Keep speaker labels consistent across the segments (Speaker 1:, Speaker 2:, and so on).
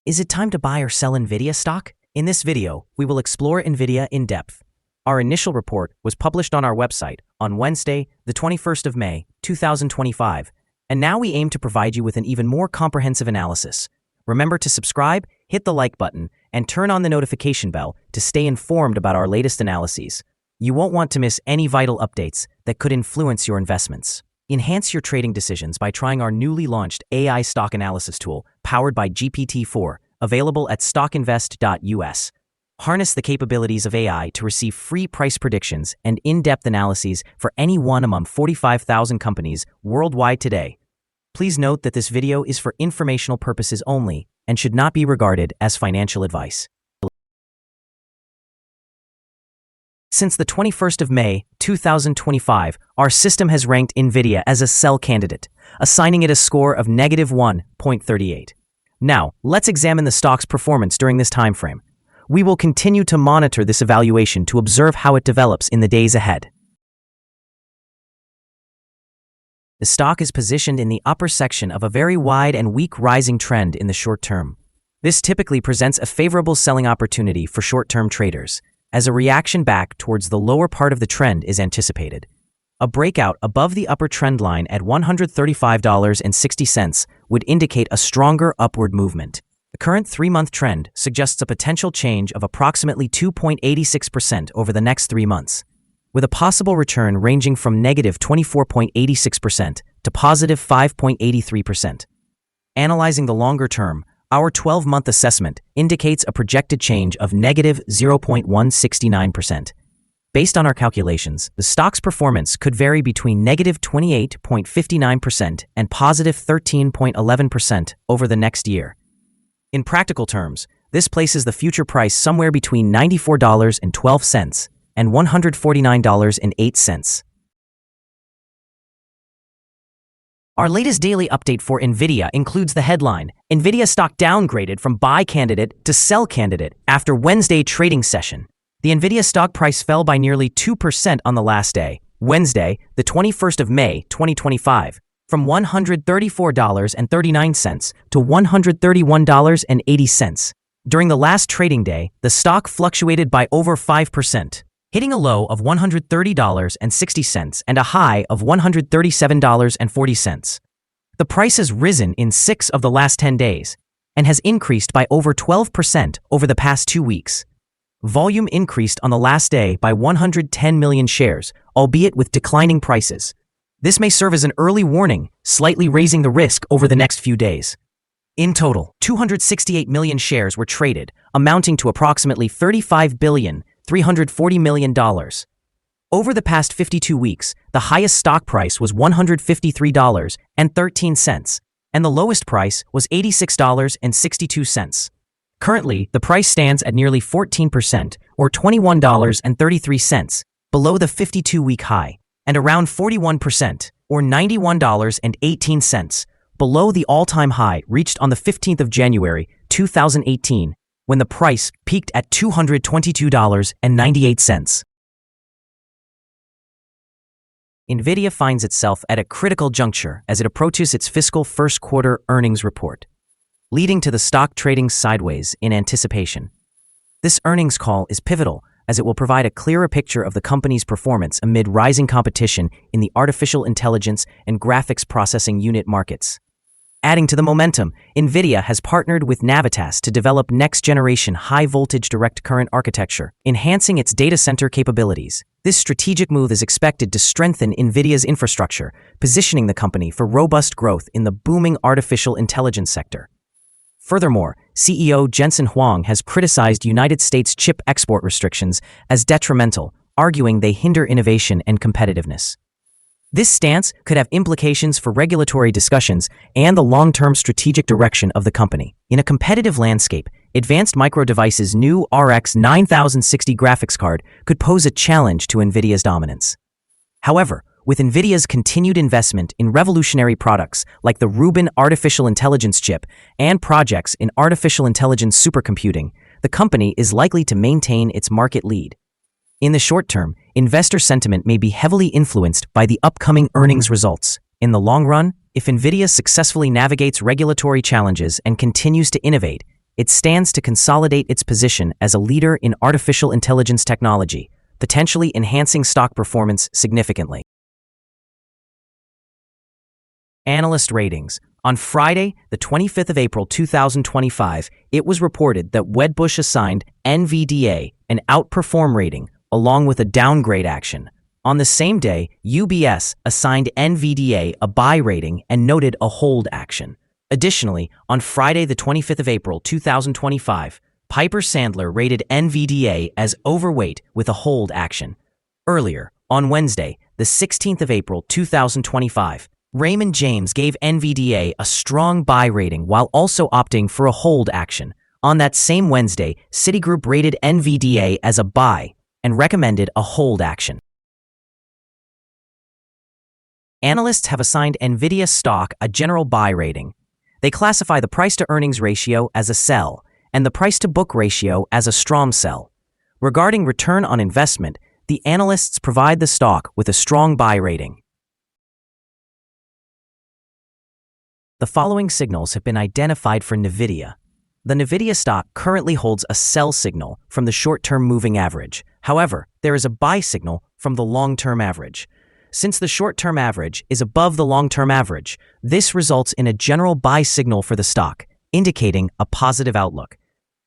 Speaker 1: Is it time to buy or sell Nvidia stock? In this video, we will explore Nvidia in depth. Our initial report was published on our website on Wednesday, the 21st of May, 2025, and now we aim to provide you with an even more comprehensive analysis. Remember to subscribe, hit the like button, and turn on the notification bell to stay informed about our latest analyses. You won't want to miss any vital updates that could influence your investments. Enhance your trading decisions by trying our newly launched AI stock analysis tool powered by GPT-4, available at StockInvest.us. Harness the capabilities of AI to receive free price predictions and in-depth analyses for any one among 45,000 companies worldwide today. Please note that this video is for informational purposes only and should not be regarded as financial advice. Since the 21st of May, 2025, our system has ranked Nvidia as a sell candidate, assigning it a score of -1.38. Now, let's examine the stock's performance during this time frame. We will continue to monitor this evaluation to observe how it develops in the days ahead. The stock is positioned in the upper section of a very wide and weak rising trend in the short term. This typically presents a favorable selling opportunity for short-term traders, as a reaction back towards the lower part of the trend is anticipated. A breakout above the upper trend line at $135.60 would indicate a stronger upward movement. The current 3-month trend suggests a potential change of approximately 2.86% over the next 3 months, with a possible return ranging from -24.86% to +5.83%. Analyzing the longer term, our 12-month assessment indicates a projected change of -0.169%. Based on our calculations, the stock's performance could vary between -28.59% and +13.11% over the next year. In practical terms, this places the future price somewhere between $94.12 and $149.08. Our latest daily update for Nvidia includes the headline, Nvidia stock downgraded from buy candidate to sell candidate after Wednesday trading session. The Nvidia stock price fell by nearly 2% on the last day, Wednesday, the 21st of May, 2025, from $134.39 to $131.80. During the last trading day, the stock fluctuated by over 5%, hitting a low of $130.60 and a high of $137.40. The price has risen in 6 of the last 10 days and has increased by over 12% over the past 2 weeks. Volume increased on the last day by 110 million shares, albeit with declining prices. This may serve as an early warning, slightly raising the risk over the next few days. In total, 268 million shares were traded, amounting to approximately $35.34 billion. Over the past 52 weeks, the highest stock price was $153.13, and the lowest price was $86.62. Currently, the price stands at nearly 14%, or $21.33, below the 52-week high, and around 41%, or $91.18, below the all-time high reached on the 15th of January, 2018, when the price peaked at $222.98. Nvidia finds itself at a critical juncture as it approaches its fiscal first quarter earnings report, leading to the stock trading sideways in anticipation. This earnings call is pivotal as it will provide a clearer picture of the company's performance amid rising competition in the artificial intelligence and graphics processing unit markets. Adding to the momentum, Nvidia has partnered with Navitas to develop next-generation high-voltage direct current architecture, enhancing its data center capabilities. This strategic move is expected to strengthen Nvidia's infrastructure, positioning the company for robust growth in the booming artificial intelligence sector. Furthermore, CEO Jensen Huang has criticized United States chip export restrictions as detrimental, arguing they hinder innovation and competitiveness. This stance could have implications for regulatory discussions and the long-term strategic direction of the company. In a competitive landscape, Advanced Micro Devices' new RX 9060 graphics card could pose a challenge to Nvidia's dominance. However, with Nvidia's continued investment in revolutionary products like the Rubin artificial intelligence chip and projects in artificial intelligence supercomputing, the company is likely to maintain its market lead. In the short term, investor sentiment may be heavily influenced by the upcoming earnings results. In the long run, if Nvidia successfully navigates regulatory challenges and continues to innovate, it stands to consolidate its position as a leader in artificial intelligence technology, potentially enhancing stock performance significantly. Analyst ratings. On Friday, the 25th of April 2025, it was reported that Wedbush assigned NVDA an outperform rating along with a downgrade action. On the same day, UBS assigned NVDA a buy rating and noted a hold action. Additionally, on Friday, the 25th of April 2025, Piper Sandler rated NVDA as overweight with a hold action. Earlier, on Wednesday, the 16th of April 2025, Raymond James gave NVDA a strong buy rating while also opting for a hold action. On that same Wednesday, Citigroup rated NVDA as a buy and recommended a hold action. Analysts have assigned Nvidia stock a general buy rating. They classify the price-to-earnings ratio as a sell and the price-to-book ratio as a strong sell. Regarding return on investment, the analysts provide the stock with a strong buy rating. The following signals have been identified for Nvidia. The Nvidia stock currently holds a sell signal from the short-term moving average. However, there is a buy signal from the long-term average. Since the short-term average is above the long-term average, this results in a general buy signal for the stock, indicating a positive outlook.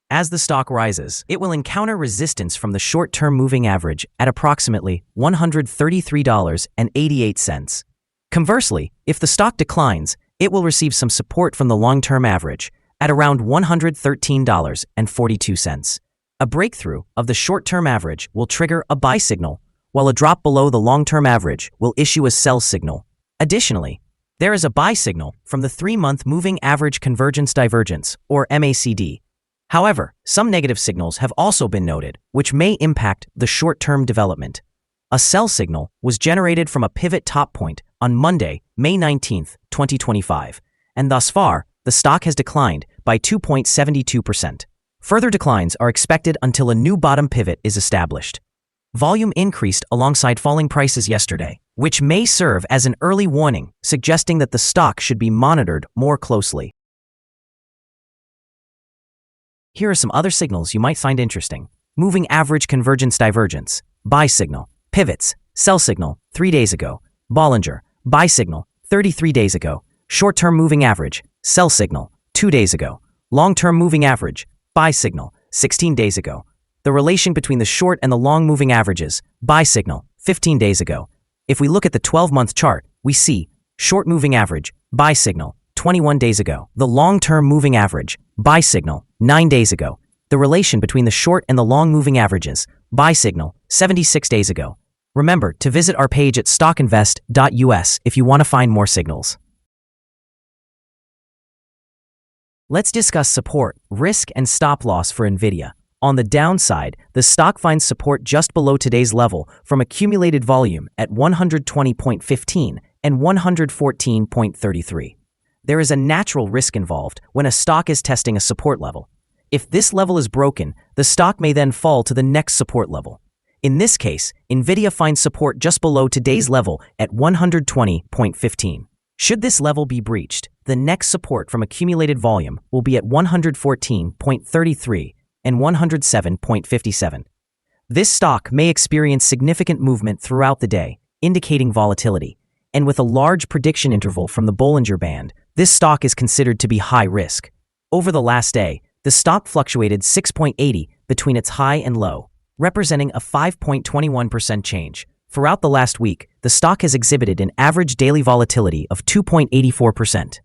Speaker 1: As the stock rises, it will encounter resistance from the short-term moving average at approximately $133.88. Conversely, if the stock declines, it will receive some support from the long-term average at around $113.42. A breakthrough of the short-term average will trigger a buy signal, while a drop below the long-term average will issue a sell signal. Additionally, there is a buy signal from the 3-month moving average convergence divergence, or MACD. However, some negative signals have also been noted, which may impact the short-term development. A sell signal was generated from a pivot top point on Monday, May 19, 2025, and thus far, the stock has declined by 2.72%. Further declines are expected until a new bottom pivot is established. Volume increased alongside falling prices yesterday, which may serve as an early warning, suggesting that the stock should be monitored more closely. Here are some other signals you might find interesting. Moving average convergence divergence, buy signal. Pivots, sell signal, 3 days ago. Bollinger, buy signal, 33 days ago. Short-term moving average, sell signal, 2 days ago. Long-term moving average, buy signal, 16 days ago. The relation between the short and the long moving averages, buy signal, 15 days ago. If we look at the 12-month chart, we see short moving average, buy signal, 21 days ago. The long-term moving average, buy signal, 9 days ago. The relation between the short and the long moving averages, buy signal, 76 days ago. Remember to visit our page at StockInvest.us if you want to find more signals. Let's discuss support, risk, and stop loss for Nvidia. On the downside, the stock finds support just below today's level from accumulated volume at 120.15 and 114.33. There is a natural risk involved when a stock is testing a support level. If this level is broken, the stock may then fall to the next support level. In this case, Nvidia finds support just below today's level at 120.15. Should this level be breached, the next support from accumulated volume will be at 114.33 and 107.57. This stock may experience significant movement throughout the day, indicating volatility, and with a large prediction interval from the Bollinger Band, this stock is considered to be high risk. Over the last day, the stock fluctuated 6.80 between its high and low, representing a 5.21% change. Throughout the last week, the stock has exhibited an average daily volatility of 2.84%.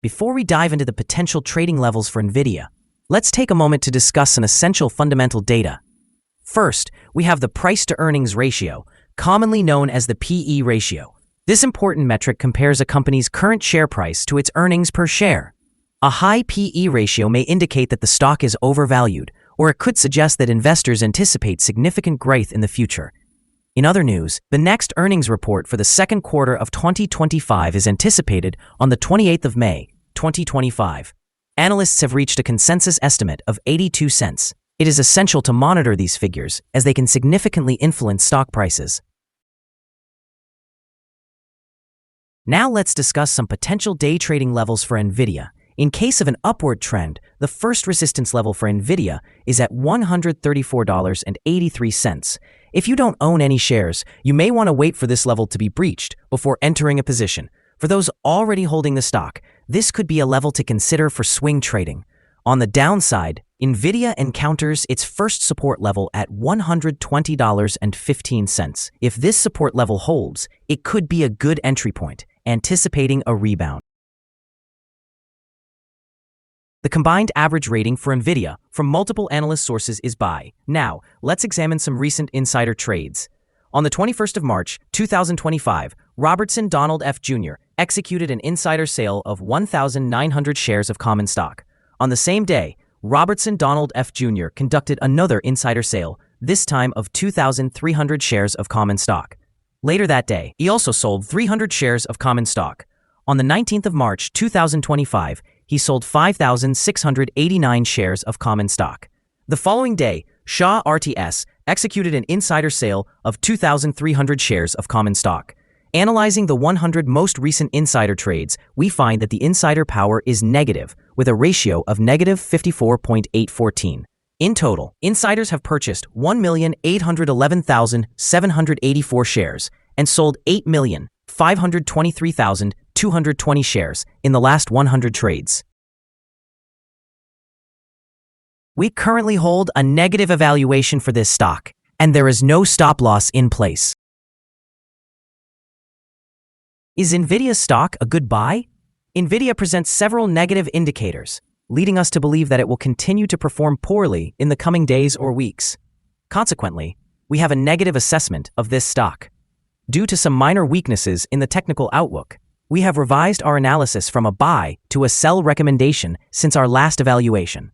Speaker 1: Before we dive into the potential trading levels for Nvidia, let's take a moment to discuss some essential fundamental data. First, we have the price-to-earnings ratio, commonly known as the PE ratio. This important metric compares a company's current share price to its earnings per share. A high PE ratio may indicate that the stock is overvalued, or it could suggest that investors anticipate significant growth in the future. In other news, the next earnings report for the second quarter of 2025 is anticipated on the 28th of May, 2025. Analysts have reached a consensus estimate of 82 cents. It is essential to monitor these figures as they can significantly influence stock prices. Now let's discuss some potential day trading levels for Nvidia, In case of an upward trend, the first resistance level for Nvidia is at $134.83. If you don't own any shares, you may want to wait for this level to be breached before entering a position. For those already holding the stock, this could be a level to consider for swing trading. On the downside, Nvidia encounters its first support level at $120.15. If this support level holds, it could be a good entry point, anticipating a rebound. The combined average rating for Nvidia from multiple analyst sources is buy. Now, let's examine some recent insider trades. On the 21st of March, 2025, Robertson Donald F. Jr. executed an insider sale of 1,900 shares of common stock. On the same day, Robertson Donald F. Jr. conducted another insider sale, this time of 2,300 shares of common stock. Later that day, he also sold 300 shares of common stock. On the 19th of March, 2025, he sold 5,689 shares of common stock. The following day, Shaw RTS executed an insider sale of 2,300 shares of common stock. Analyzing the 100 most recent insider trades, we find that the insider power is negative, with a ratio of negative 54.814. In total, insiders have purchased 1,811,784 shares and sold 8,523,220 shares in the last 100 trades. We currently hold a negative evaluation for this stock, and there is no stop loss in place. Is Nvidia stock a good buy? Nvidia presents several negative indicators, leading us to believe that it will continue to perform poorly in the coming days or weeks. Consequently, we have a negative assessment of this stock. Due to some minor weaknesses in the technical outlook, we have revised our analysis from a buy to a sell recommendation since our last evaluation.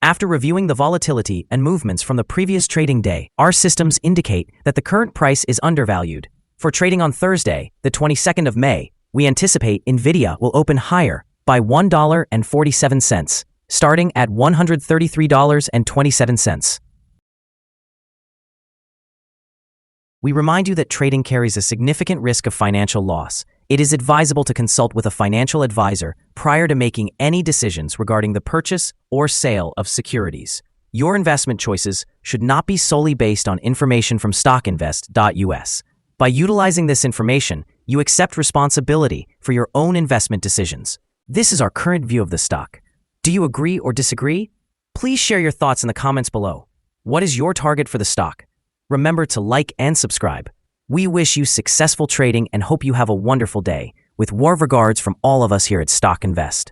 Speaker 1: After reviewing the volatility and movements from the previous trading day, our systems indicate that the current price is undervalued. For trading on Thursday, the 22nd of May, we anticipate Nvidia will open higher by $1.47, starting at $133.27. We remind you that trading carries a significant risk of financial loss. It is advisable to consult with a financial advisor prior to making any decisions regarding the purchase or sale of securities. Your investment choices should not be solely based on information from StockInvest.us. By utilizing this information, you accept responsibility for your own investment decisions. This is our current view of the stock. Do you agree or disagree? Please share your thoughts in the comments below. What is your target for the stock? Remember to like and subscribe. We wish you successful trading and hope you have a wonderful day. With warm regards from all of us here at Stock Invest.